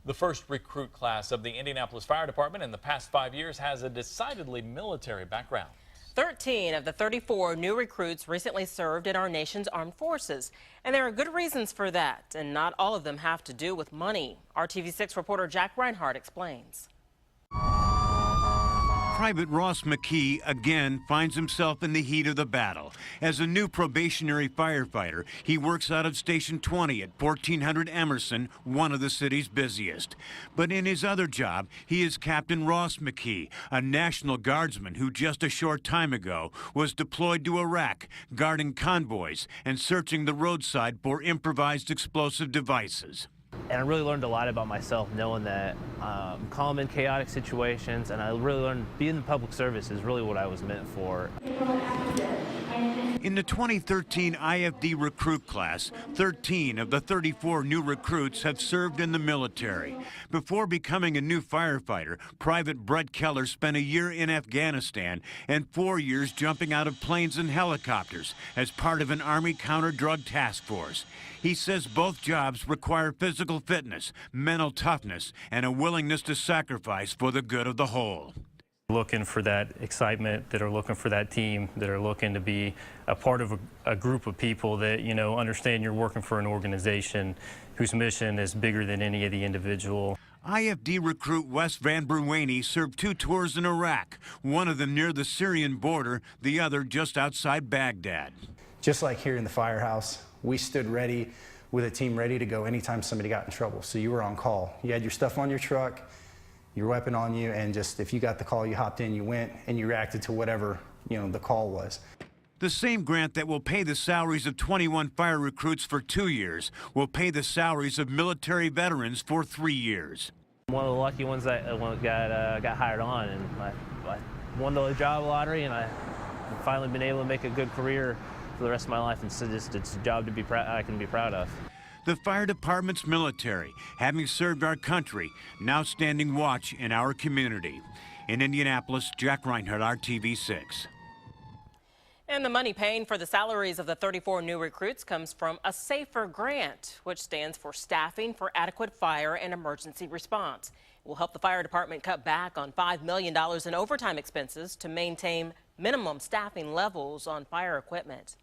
The first recruit class of the Indianapolis Fire Department in the past 5 years has a decidedly military background. 13 of the 34 new recruits recently served in our nation's armed forces. And there are good reasons for that, and not all of them have to do with money. Our TV6 reporter Jack Reinhardt explains. Private Ross McKee again finds himself in the heat of the battle. As a new probationary firefighter, he works out of Station 20 at 1400 Emerson, one of the city's busiest. But in his other job, he is Captain Ross McKee, a National Guardsman who just a short time ago was deployed to Iraq, guarding convoys and searching the roadside for improvised explosive devices. And I really learned a lot about myself, knowing that calm in chaotic situations, and I really learned being in public service is really what I was meant for. In the 2013 IFD recruit class, 13 of the 34 new recruits have served in the military. Before becoming a new firefighter, Private Brett Keller spent a year in Afghanistan and 4 years jumping out of planes and helicopters as part of an Army counter-drug task force. He says both jobs require physical fitness, mental toughness, and a willingness to sacrifice for the good of the whole. Looking for that excitement, that are looking for that team, that are looking to be a part of a group of people that, you know, understand you're working for an organization whose mission is bigger than any of the individual. IFD recruit Wes Van Bruwany served 2 tours in Iraq, one of them near the Syrian border, the other just outside Baghdad. Just like here in the firehouse, we stood ready with a team ready to go anytime somebody got in trouble. So you were on call. You had your stuff on your truck, your weapon on you, and just if you got the call, you hopped in, you went, and you reacted to whatever, the call was. The same grant that will pay the salaries of 21 fire recruits for 2 years will pay the salaries of military veterans for 3 years. One of the lucky ones that got hired on, and I won the job lottery, and I've finally been able to make a good career for the rest of my life, and so it's a job to be I can be proud of. The fire department's military, having served our country, now standing watch in our community. In Indianapolis, Jack Reinhardt, RTV6. And the money paying for the salaries of the 34 new recruits comes from a SAFER grant, which stands for Staffing for Adequate Fire and Emergency Response. It will help the fire department cut back on $5 million in overtime expenses to maintain minimum staffing levels on fire equipment.